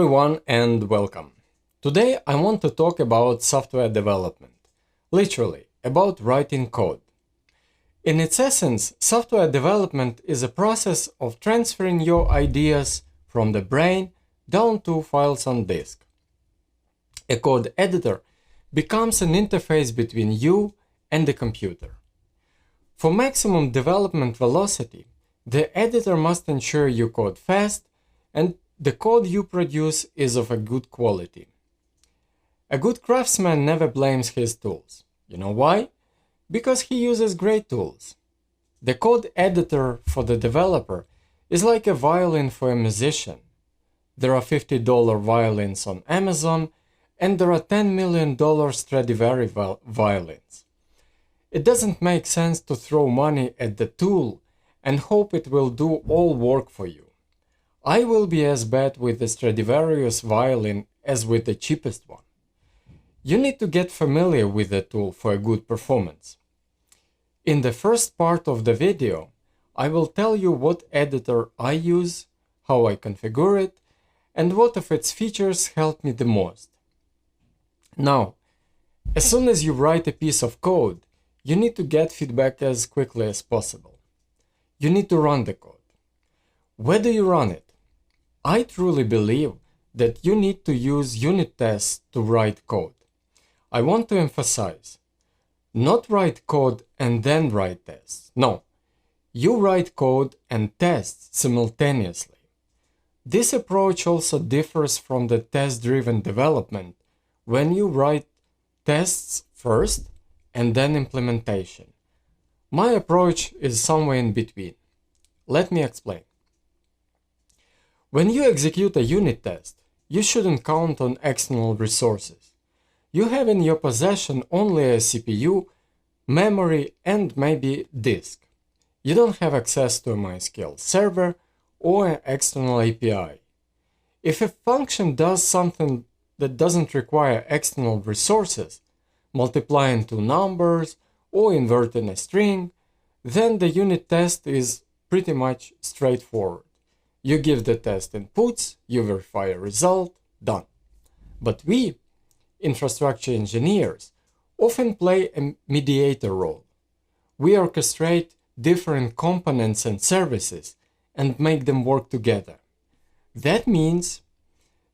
everyone and welcome. Today I want to talk about software development, literally about writing code. In its essence, software development is a process of transferring your ideas from the brain down to files on disk. A code editor becomes an interface between you and the computer. For maximum development velocity, the editor must ensure you code fast and the code you produce is of a good quality. A good craftsman never blames his tools. You know why? Because he uses great tools. The code editor for the developer is like a violin for a musician. There are $50 violins on Amazon and there are $10 million Stradivari violins. It doesn't make sense to throw money at the tool and hope it will do all work for you. I will be as bad with the Stradivarius violin as with the cheapest one. You need to get familiar with the tool for a good performance. In the first part of the video, I will tell you what editor I use, how I configure it, and what of its features help me the most. Now, as soon as you write a piece of code, you need to get feedback as quickly as possible. You need to run the code. Where do you run it? I truly believe that you need to use unit tests to write code. I want to emphasize, not write code and then write tests. No, you write code and tests simultaneously. This approach also differs from the test-driven development when you write tests first and then implementation. My approach is somewhere in between. Let me explain. When you execute a unit test, you shouldn't count on external resources. You have in your possession only a CPU, memory, and maybe disk. You don't have access to a MySQL server or an external API. If a function does something that doesn't require external resources, multiplying two numbers or inverting a string, then the unit test is pretty much straightforward. You give the test inputs, you verify a result, done. But we, infrastructure engineers, often play a mediator role. We orchestrate different components and services and make them work together. That means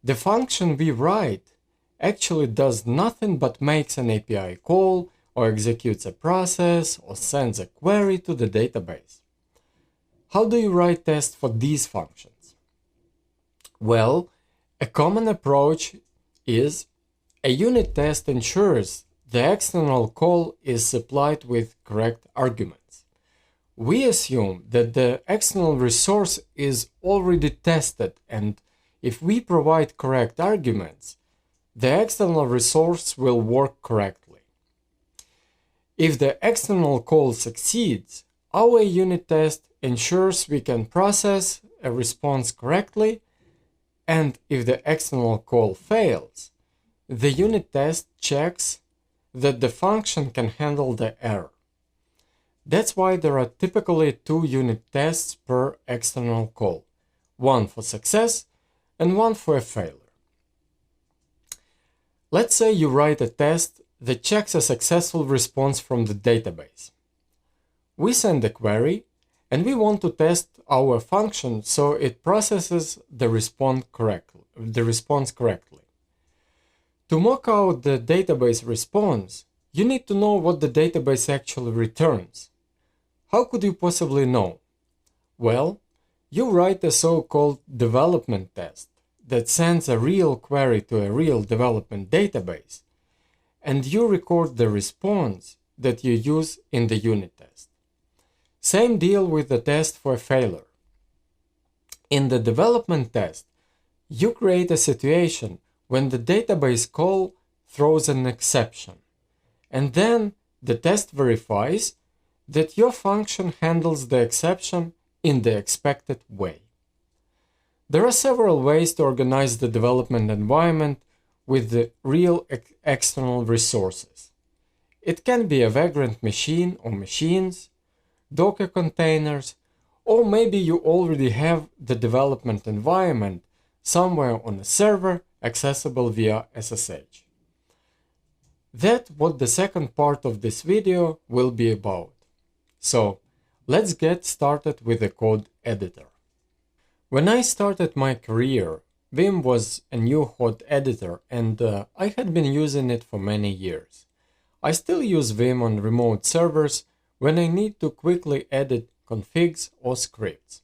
the function we write actually does nothing but makes an API call or executes a process or sends a query to the database. How do you write tests for these functions? Well, a common approach is a unit test ensures the external call is supplied with correct arguments. We assume that the external resource is already tested, and if we provide correct arguments, the external resource will work correctly. If the external call succeeds, our unit test ensures we can process a response correctly, and if the external call fails, the unit test checks that the function can handle the error. That's why there are typically 2 unit tests per external call, one for success and one for a failure. Let's say you write a test that checks a successful response from the database. We send a query and we want to test our function so it processes the response correctly. To mock out the database response, you need to know what the database actually returns. How could you possibly know? Well, you write a so-called development test that sends a real query to a real development database, and you record the response that you use in the unit test. Same deal with the test for failure. In the development test, you create a situation when the database call throws an exception, and then the test verifies that your function handles the exception in the expected way. There are several ways to organize the development environment with the real external resources. It can be a Vagrant machine or machines, Docker containers, or maybe you already have the development environment somewhere on a server accessible via SSH. That's what the second part of this video will be about. So let's get started with the code editor. When I started my career, Vim was a new hot editor and I had been using it for many years. I still use Vim on remote servers when I need to quickly edit configs or scripts.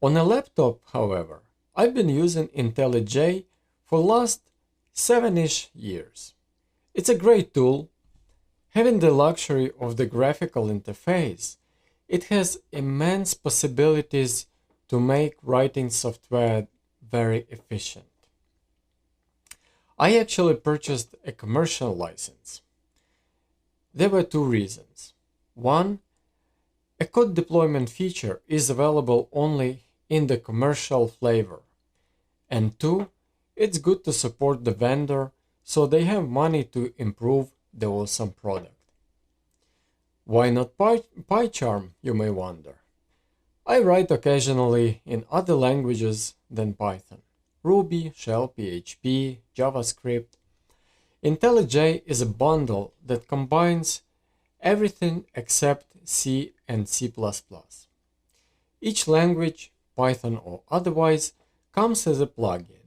On a laptop, however, I've been using IntelliJ for the last 7-ish years. It's a great tool. Having the luxury of the graphical interface, it has immense possibilities to make writing software very efficient. I actually purchased a commercial license. There were two reasons. One, a code deployment feature is available only in the commercial flavor. And two, it's good to support the vendor so they have money to improve the awesome product. Why not PyCharm, you may wonder? I write occasionally in other languages than Python. Ruby, Shell, PHP, JavaScript. IntelliJ is a bundle that combines everything except C and C++. Each language, Python or otherwise, comes as a plugin.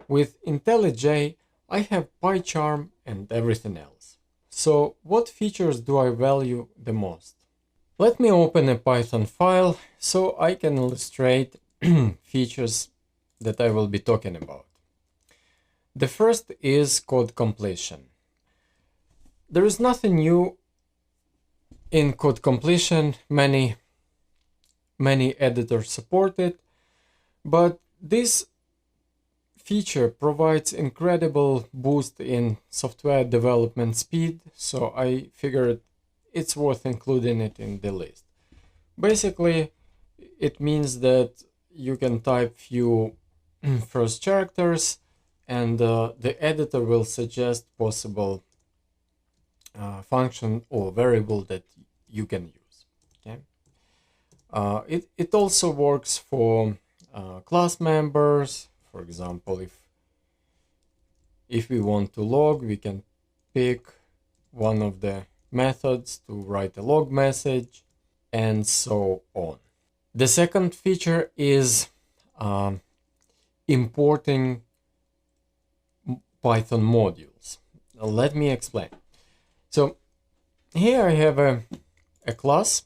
With IntelliJ, I have PyCharm and everything else. So what features do I value the most? Let me open a Python file so I can illustrate features that I will be talking about. The first is code completion. There is nothing new in code completion. Many editors support it, but this feature provides incredible boost in software development speed, so I figured it's worth including it in the list. Basically, it means that you can type few first characters and the editor will suggest possible function or variable that you can use. Okay? It also works for class members. For example, if we want to log, we can pick one of the methods to write a log message, and so on. The second feature is importing Python modules. Now, let me explain. So here I have a class.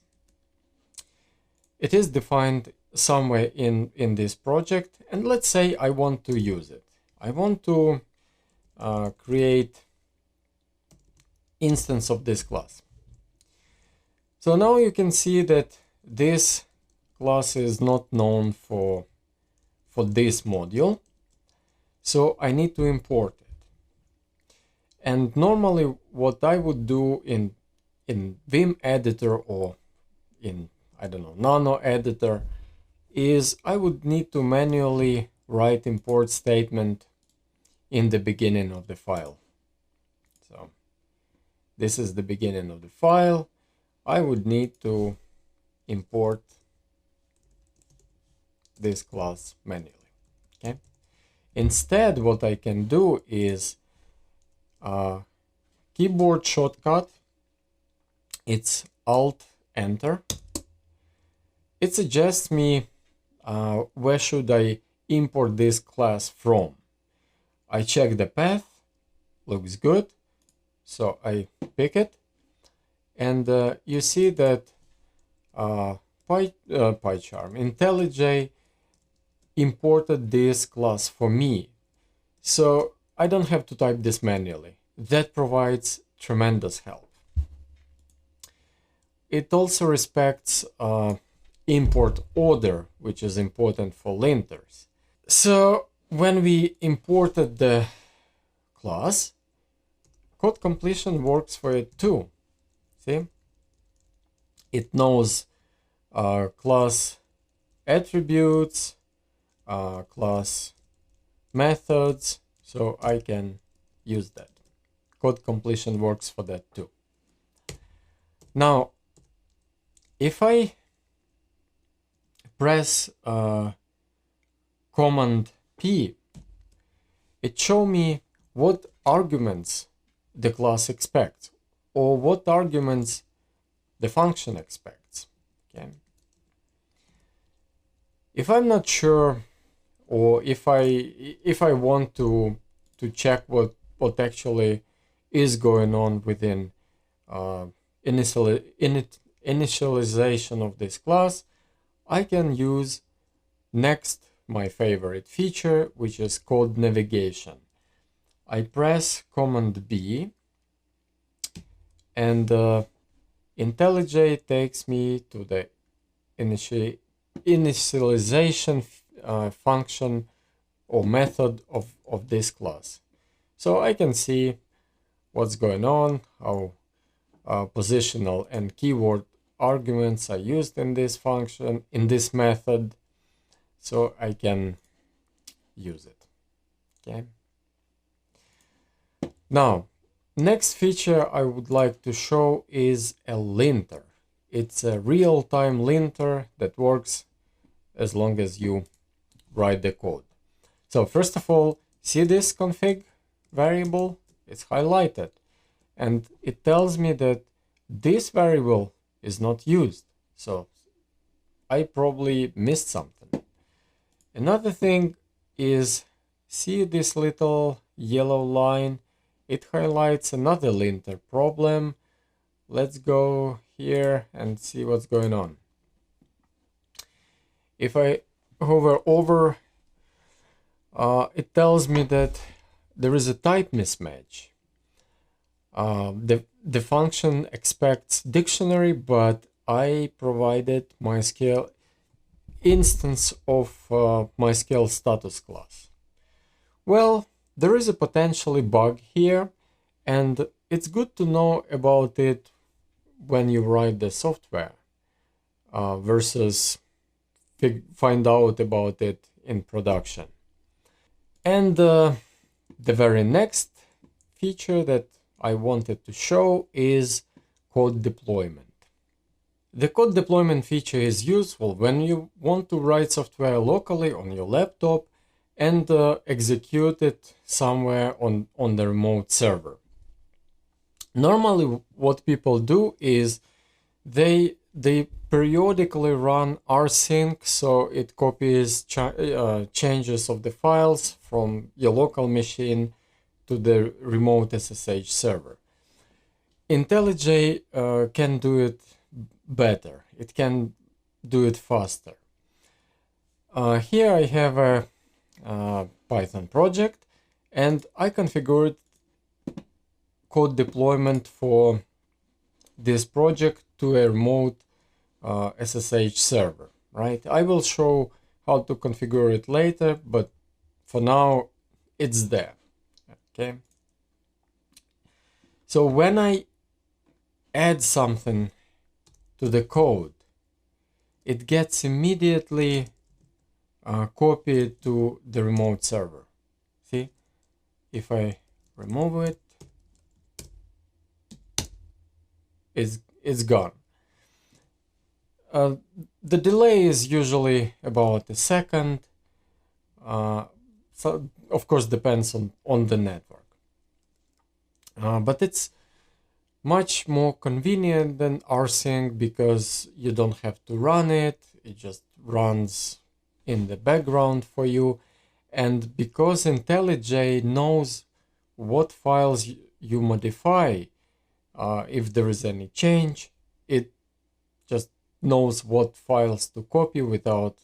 It is defined somewhere in this project, and let's say I want to use it. I want to create instance of this class. So now you can see that this class is not known for this module, so I need to import it. And normally what I would do in Vim editor or in, I don't know, Nano editor is I would need to manually write import statement in the beginning of the file. So this is the beginning of the file. I would need to import this class manually. Okay. Instead, what I can do is keyboard shortcut. It's Alt Enter. It suggests me where should I import this class from. I check the path, looks good, so I pick it, and you see that PyCharm, IntelliJ imported this class for me, so I don't have to type this manually. That provides tremendous help. It also respects import order, which is important for linters. So when we imported the class, code completion works for it too. See? It knows class attributes, class methods, so I can use that. Code completion works for that too. Now, if I press Command p, it show me what arguments the class expects or what arguments the function expects. Okay. If I'm not sure, or if I want to check what actually is going on within initialization of this class, I can use next my favorite feature, which is code navigation. I press Command B, and IntelliJ takes me to the initialization function or method of this class. So I can see what's going on, how positional and keyword arguments are used in this function, in this method, so I can use it. Okay. Now, next feature I would like to show is a linter. It's a real-time linter that works as long as you write the code. So first of all, see this config variable? It's highlighted, and it tells me that this variable is not used. So I probably missed something. Another thing is, see this little yellow line? It highlights another linter problem. Let's go here and see what's going on. If I hover over, it tells me that there is a type mismatch. The function expects dictionary, but I provided MySQL instance of MySQL status class. Well, there is a potentially bug here, and it's good to know about it when you write the software versus find out about it in production. And the very next feature that I wanted to show is code deployment. The code deployment feature is useful when you want to write software locally on your laptop and execute it somewhere on the remote server. Normally what people do is they periodically run rsync, so it copies changes of the files from your local machine to the remote SSH server. IntelliJ can do it better. It can do it faster. Here I have a Python project, and I configured code deployment for this project to a remote SSH server, right? I will show how to configure it later, but for now it's there. Okay. So when I add something to the code, it gets immediately copied to the remote server. See, if I remove it, it's gone. The delay is usually about a second. So of course depends on the network. But it's much more convenient than rsync because you don't have to run it. It just runs in the background for you. And because IntelliJ knows what files you modify, if there is any change, it just knows what files to copy without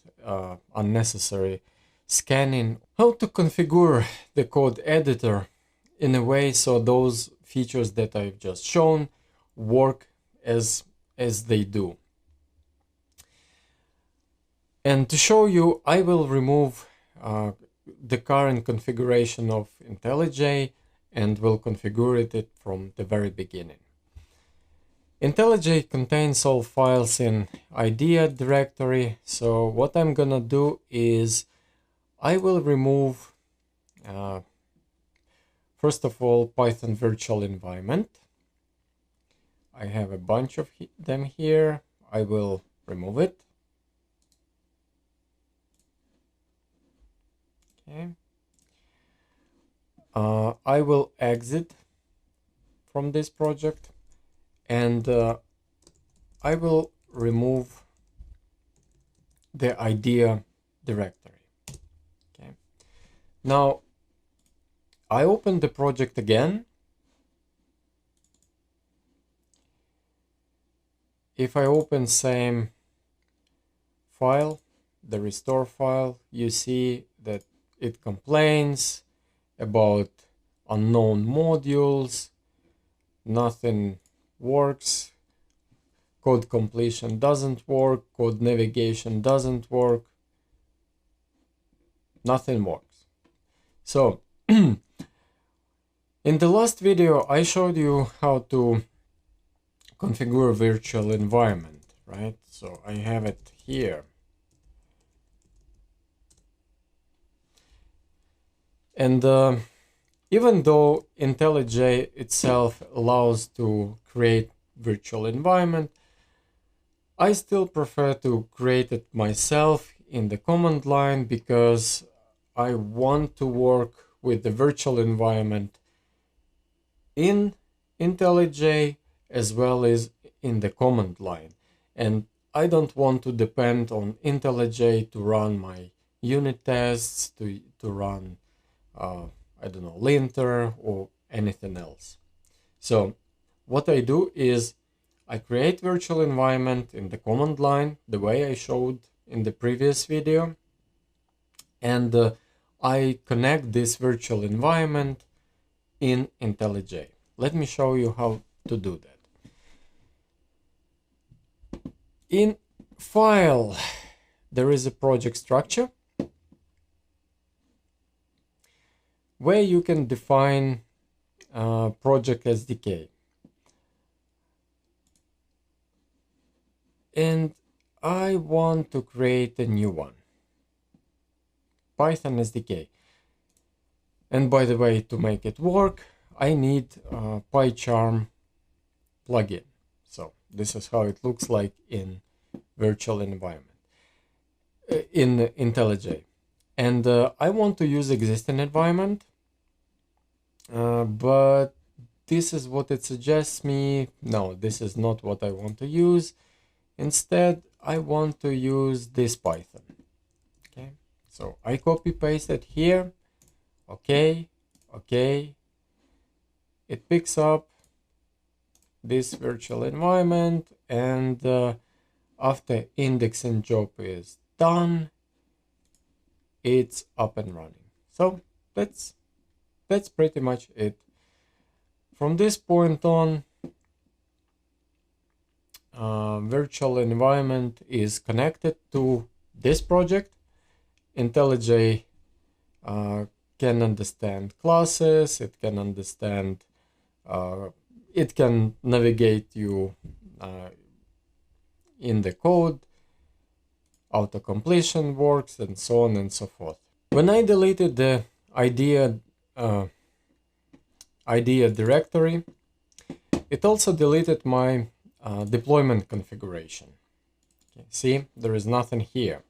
unnecessary scanning. How to configure the code editor in a way so those features that I've just shown work as they do. And to show you, I will remove the current configuration of IntelliJ and will configure it from the very beginning. IntelliJ contains all files in idea directory, so what I'm gonna do is I will remove first of all Python virtual environment. I have a bunch of them here. I will remove it. Okay. I will exit from this project, and I will remove the idea directory. Okay. Now I open the project again. If I open same file, the restore file, you see that it complains about unknown modules, nothing works, code completion doesn't work, code navigation doesn't work, nothing works. So in the last video I showed you how to configure a virtual environment, right? So I have it here. And even though IntelliJ itself allows to create virtual environment, I still prefer to create it myself in the command line because I want to work with the virtual environment in IntelliJ as well as in the command line. And I don't want to depend on IntelliJ to run my unit tests, to run I don't know, linter or anything else. So what I do is I create virtual environment in the command line the way I showed in the previous video, and I connect this virtual environment in IntelliJ. Let me show you how to do that. In file, there is a project structure where you can define project SDK. And I want to create a new one, Python SDK. And by the way, to make it work, I need a PyCharm plugin. So this is how it looks like in virtual environment, in IntelliJ. And I want to use existing environment, but this is what it suggests me. No, this is not what I want to use. Instead, I want to use this Python. Okay, so I copy paste it here. Okay, okay. It picks up this virtual environment, and after indexing job is done, it's up and running. So that's pretty much it. From this point on, virtual environment is connected to this project. IntelliJ can understand classes, it can understand, it can navigate you in the code, auto-completion works, and so on and so forth. When I deleted the idea directory, it also deleted my deployment configuration. Okay, see, there is nothing here.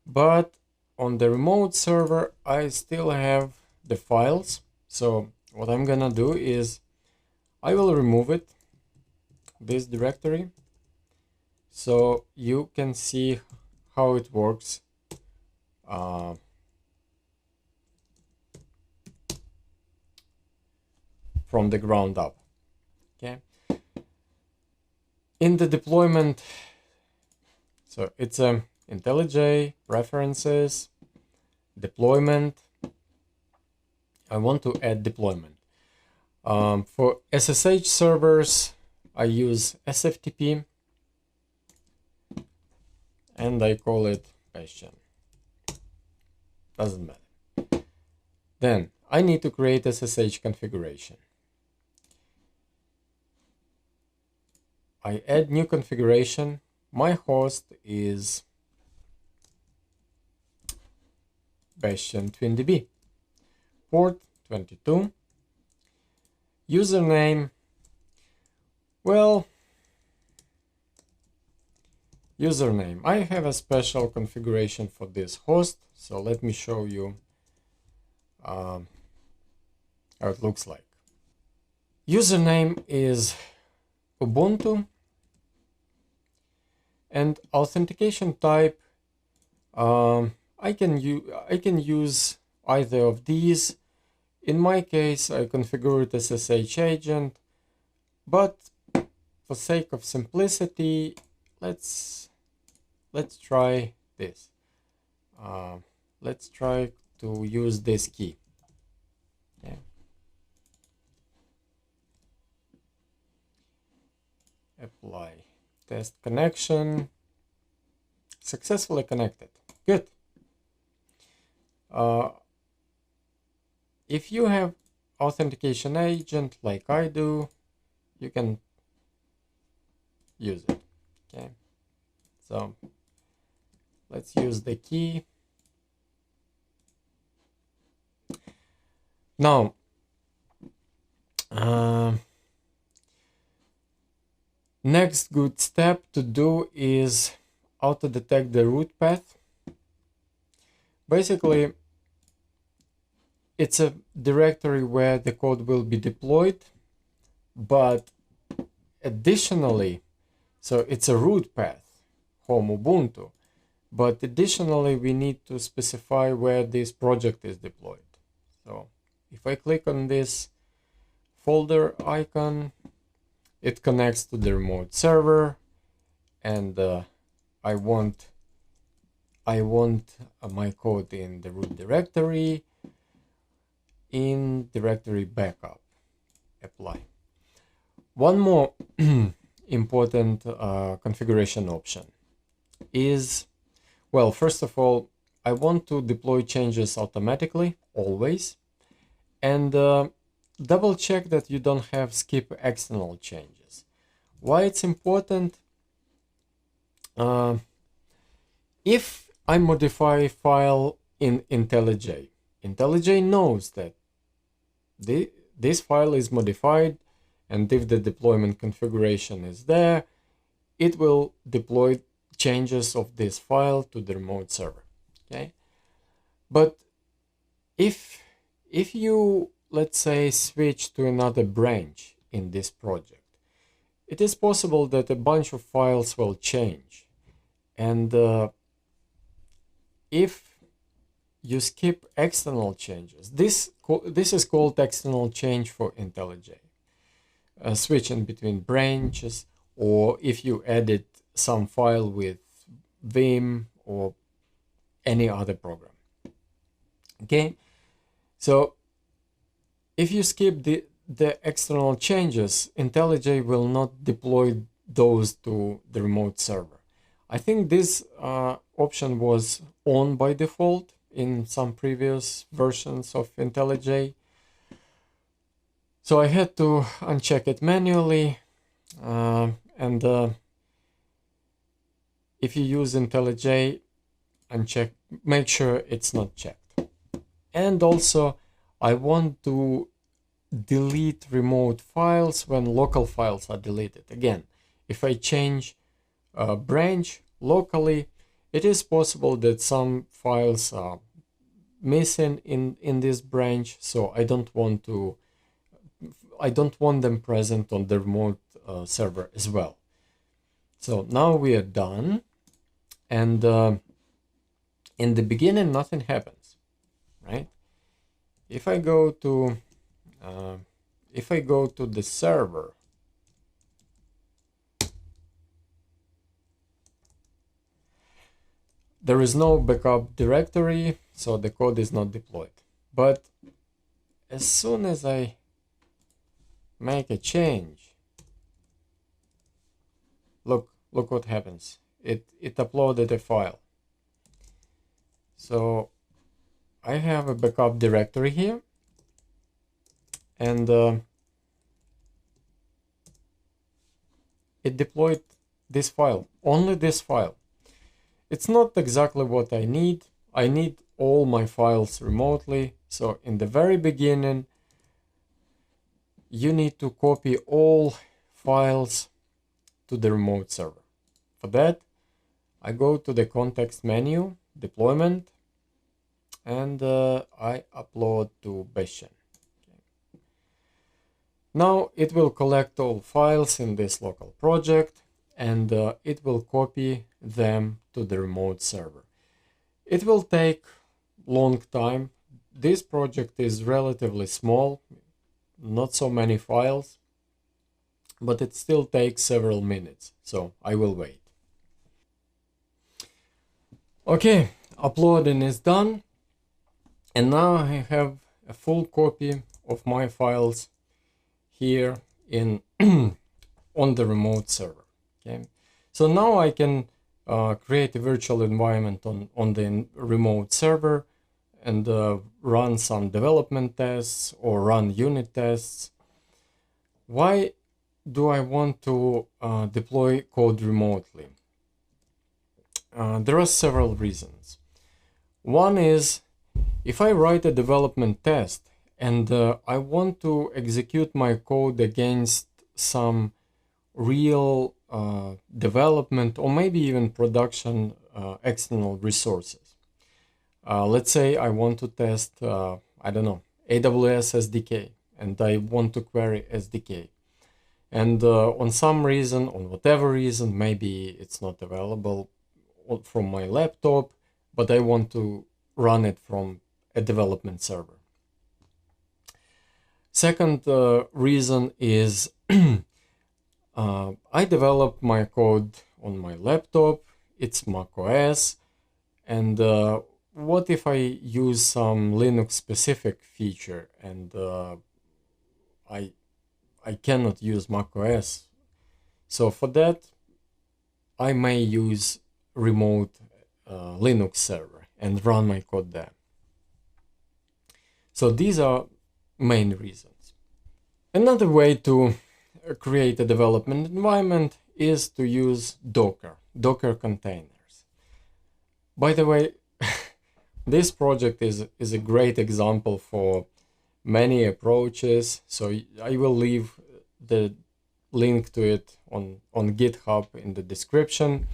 But on the remote server, I still have the files. So what I'm gonna do is I will remove it, this directory, so you can see how it works from the ground up. Okay. In the deployment, so it's a IntelliJ, preferences, deployment. I want to add deployment. For SSH servers, I use SFTP, and I call it Bastion. Doesn't matter. Then I need to create SSH configuration. I add new configuration. My host is Bastion TwinDB, port 22, username, well, username. I have a special configuration for this host, so let me show you how it looks like. Username is Ubuntu, and authentication type, I can use either of these. In my case, I configure it as SSH agent, but for sake of simplicity, let's try this. Let's try to use this key. Okay. Apply. Test connection. Successfully connected. Good. If you have authentication agent like I do, you can use it. Okay. So let's use the key. Now, next good step to do is auto detect the root path. Basically, it's a directory where the code will be deployed, but additionally, so it's a root path, home Ubuntu, but additionally we need to specify where this project is deployed. So if I click on this folder icon, it connects to the remote server, and I want my code in the root directory, in directory backup. Apply. One more important configuration option is, well, first of all, I want to deploy changes automatically, always, and double check that you don't have skip external changes. Why it's important? If I modify a file in IntelliJ, IntelliJ knows that this file is modified, and if the deployment configuration is there, it will deploy changes of this file to the remote server. Okay, but if you, let's say, switch to another branch in this project, it is possible that a bunch of files will change, and if you skip external changes, this is called external change for IntelliJ. Switching between branches, or if you edit some file with Vim or any other program. Okay, so if you skip the external changes, IntelliJ will not deploy those to the remote server. I think this option was on by default in some previous versions of IntelliJ. So I had to uncheck it manually, and if you use IntelliJ, uncheck, make sure it's not checked. And also, I want to delete remote files when local files are deleted. Again, if I change a branch locally, it is possible that some files are missing in this branch, so I don't want them present on the remote server as well. So now we are done, and in the beginning nothing happens, right? If I go to the server, there is no backup directory, so the code is not deployed. But as soon as I make a change, look what happens. It uploaded a file. So I have a backup directory here, and it deployed this file, only this file. It's not exactly what I need. I need all my files remotely. So in the very beginning, you need to copy all files to the remote server. For that, I go to the context menu, deployment, and I upload to Bastion. Okay. Now it will collect all files in this local project, and it will copy them to the remote server. It will take long time. This project is relatively small, not so many files, but it still takes several minutes, so I will wait. Okay, uploading is done, and now I have a full copy of my files here in on the remote server. Okay, so now I can create a virtual environment on the remote server and run some development tests or run unit tests. Why do I want to deploy code remotely? There are several reasons. One is, if I write a development test and I want to execute my code against some real development or maybe even production external resources. Let's say I want to test, I don't know, AWS SDK, and I want to query SDK. And on some reason, on whatever reason, maybe it's not available from my laptop, but I want to run it from a development server. Second reason is I develop my code on my laptop, it's macOS, and what if I use some Linux specific feature and I cannot use macOS? So for that, I may use remote Linux server and run my code there. So these are main reasons. Another way to create a development environment is to use Docker containers. By the way, this project is a great example for many approaches, so I will leave the link to it on GitHub in the description.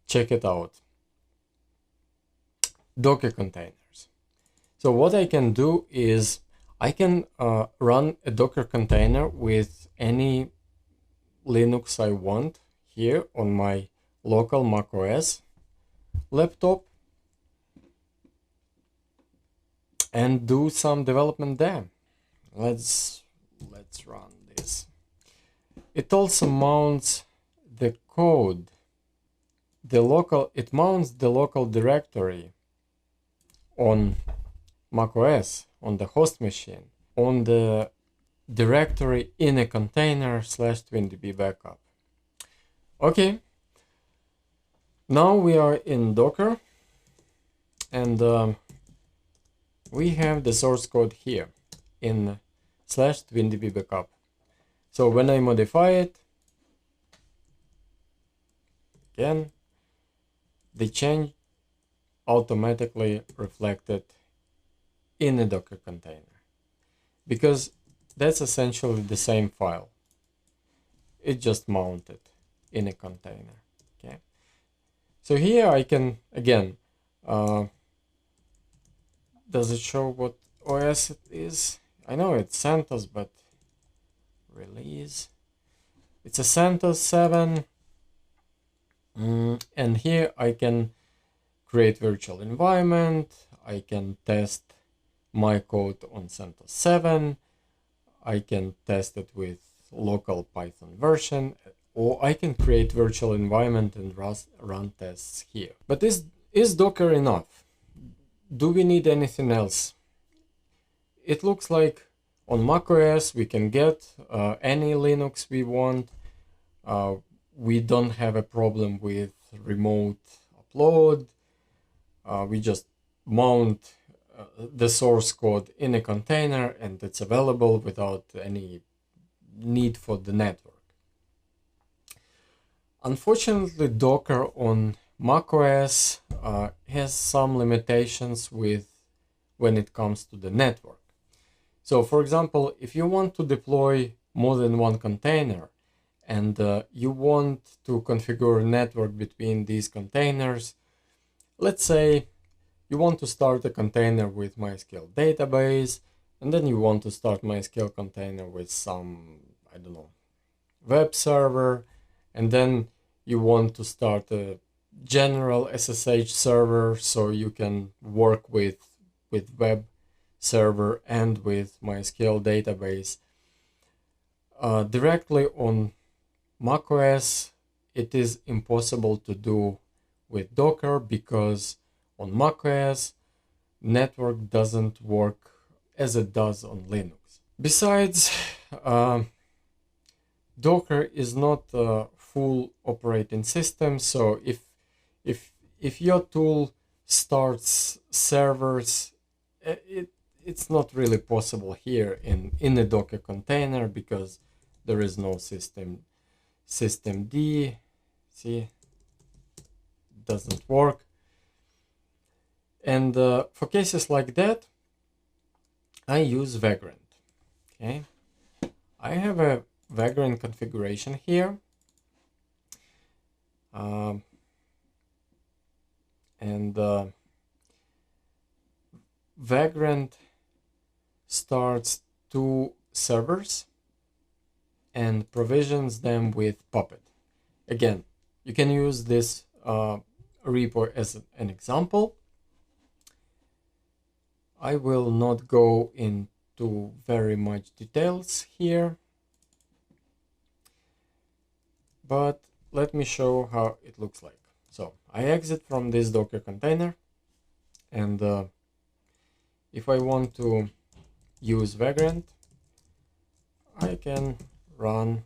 Check it out. Docker containers. So what I can do is I can run a Docker container with any Linux I want here on my local macOS laptop and do some development there. Let's run this. It also mounts the code. It mounts the local directory on macOS, on the host machine, on the directory in a container /twindb backup. Okay, now we are in Docker, and we have the source code here in /twindb backup. So when I modify it, again, the change automatically reflected in a Docker container, because that's essentially the same file. It just mounted in a container. Okay, so here I can again, does it show what OS it is? I know it's CentOS, but release, it's a CentOS 7, and here I can create virtual environment. I can test my code on CentOS 7. I can test it with local Python version, or I can create virtual environment and run tests here. But is Docker enough? Do we need anything else? It looks like on macOS we can get any Linux we want. We don't have a problem with remote upload. We just mount the source code in a container and it's available without any need for the network. Unfortunately, Docker on macOS has some limitations when it comes to the network. So for example, if you want to deploy more than one container and you want to configure a network between these containers, let's say you want to start a container with MySQL database, and then you want to start MySQL container with some, I don't know, web server, and then you want to start a general SSH server so you can work with web server and with MySQL database directly on macOS. It is impossible to do with Docker because on macOS network doesn't work as it does on Linux. Besides, Docker is not a full operating system, so if your tool starts servers, it's not really possible here in a Docker container because there is no systemd. See, doesn't work. And for cases like that, I use Vagrant. Okay, I have a Vagrant configuration here, and Vagrant starts 2 servers and provisions them with Puppet. Again, you can use this repo as an example. I will not go into very much details here, but let me show how it looks like. So I exit from this Docker container, and if I want to use Vagrant, I can run.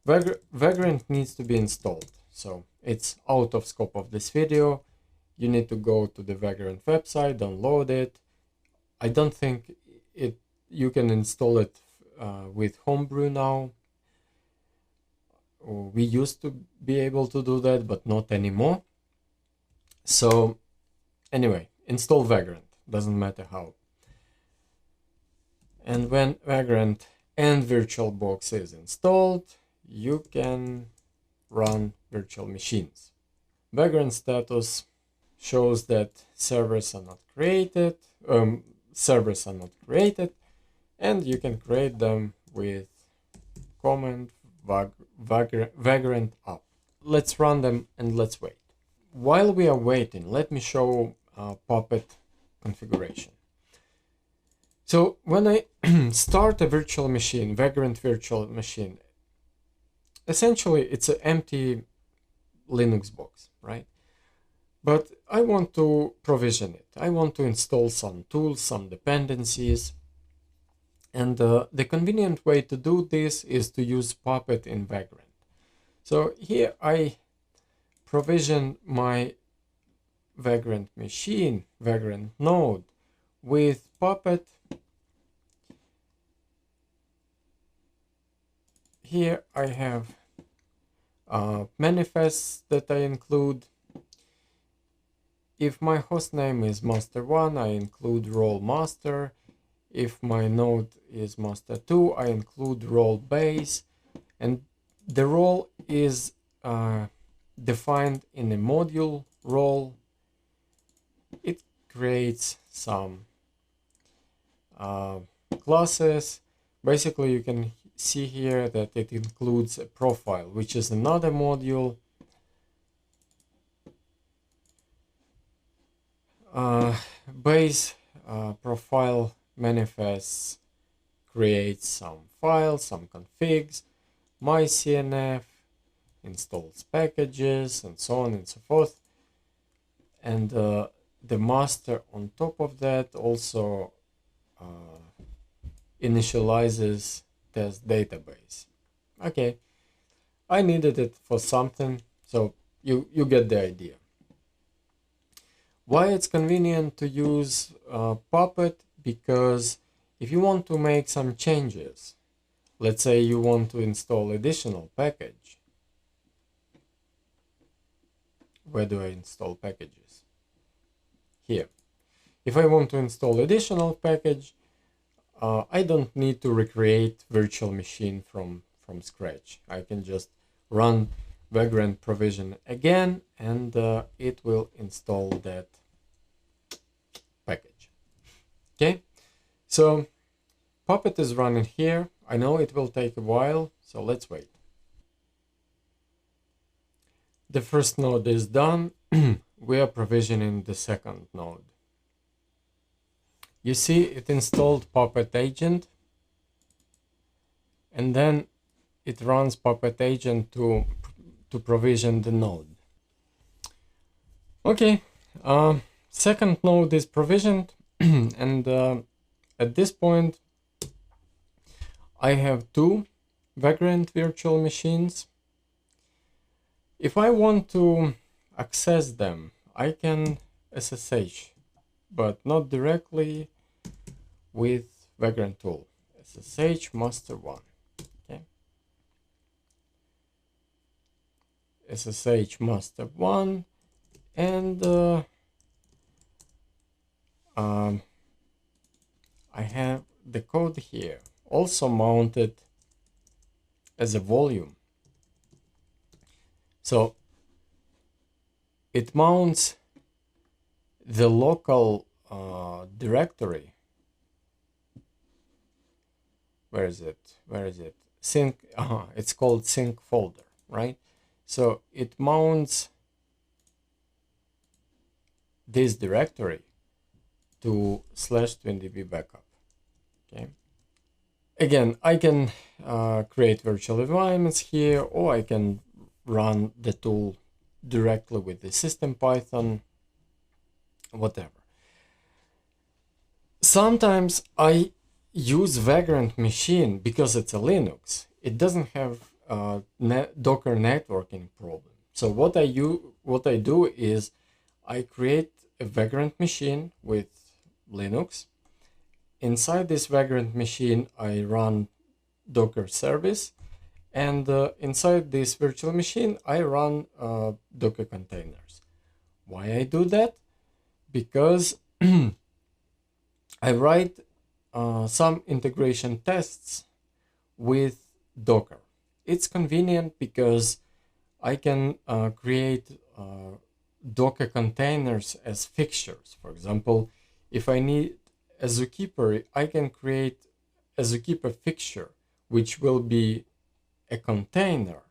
Vagrant needs to be installed, so it's out of scope of this video. You need to go to the Vagrant website, download it. I don't think you can install it with Homebrew now. We used to be able to do that, but not anymore. So anyway, install Vagrant, doesn't matter how. And when Vagrant and VirtualBox is installed, you can run virtual machines. Vagrant status shows that servers are not created, and you can create them with command Vagrant up. Let's run them and let's wait. While we are waiting, let me show Puppet configuration. So when I start a virtual machine, Vagrant virtual machine, essentially it's an empty Linux box, right? But I want to provision it. I want to install some tools, some dependencies. And the convenient way to do this is to use Puppet in Vagrant. So here I provision my Vagrant machine, Vagrant node with Puppet. Here I have manifests that I include. If my hostname is master1, I include role master. If my node is master2, I include role base. And the role is defined in a module role. It creates some classes. Basically, you can see here that it includes a profile, which is another module. Base profile manifests creates some files, some configs, mycnf, installs packages, and so on and so forth. And the master on top of that also initializes test database. Okay, I needed it for something, so you get the idea. Why it's convenient to use Puppet? Because if you want to make some changes, let's say you want to install additional package. Where do I install packages? Here. If I want to install additional package, I don't need to recreate virtual machine from scratch. I can just run Vagrant provision again, and it will install that Okay, so Puppet is running here. I know it will take a while, so let's wait. The first node is done. We are provisioning the second node. You see it installed Puppet agent, and then it runs Puppet agent to provision the node. Okay, second node is provisioned, and at this point I have two Vagrant virtual machines. If I want to access them, I can SSH, but not directly with Vagrant tool. SSH master1. Okay. SSH master1, and I have the code here also mounted as a volume. So it mounts the local directory. Where is it? Where is it? Sync. It's called sync folder, right? So it mounts this directory to /20b backup. Okay. Again, I can create virtual environments here, or I can run the tool directly with the system Python, whatever. Sometimes I use Vagrant machine because it's a Linux. It doesn't have Docker networking problem. So what I do is I create a Vagrant machine with Linux. Inside this Vagrant machine, I run Docker service, and inside this virtual machine, I run Docker containers. Why I do that? Because I write some integration tests with Docker. It's convenient because I can create Docker containers as fixtures. For example, if I need a zookeeper, I can create a zookeeper fixture, which will be a container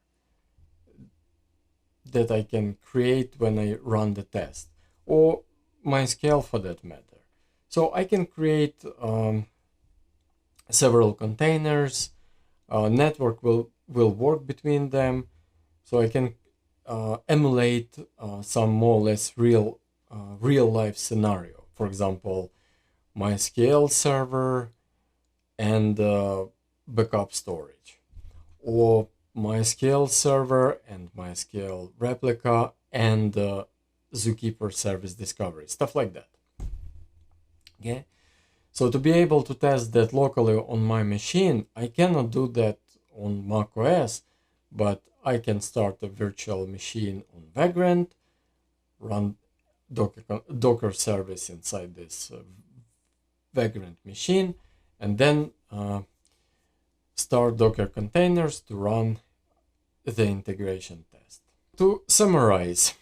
that I can create when I run the test, or MySQL for that matter. So I can create several containers. Network will work between them, so I can emulate some more or less real life scenario. For example, MySQL server and backup storage, or MySQL server and MySQL replica and zookeeper service discovery, stuff like that. Okay, so to be able to test that locally on my machine, I cannot do that on macOS, but I can start a virtual machine on Vagrant, run Docker service inside this Vagrant machine, and then start Docker containers to run the integration test. To summarize,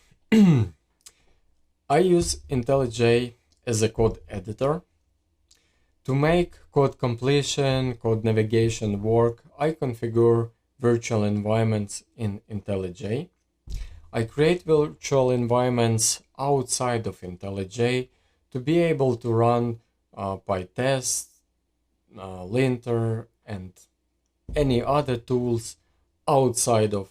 I use IntelliJ as a code editor. To make code completion, code navigation work, I configure virtual environments in IntelliJ. I create virtual environments outside of IntelliJ to be able to run PyTest, linter, and any other tools outside of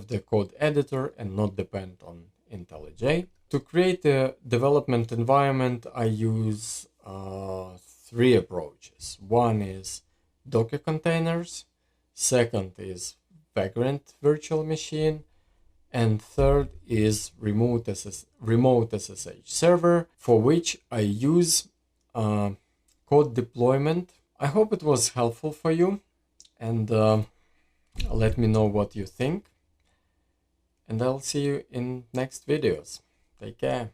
the code editor and not depend on IntelliJ. To create a development environment, I use three approaches. One is Docker containers, second is Vagrant virtual machine, and third is remote SSH server, for which I use code deployment. I hope it was helpful for you, and let me know what you think, and I'll see you in next videos. Take care.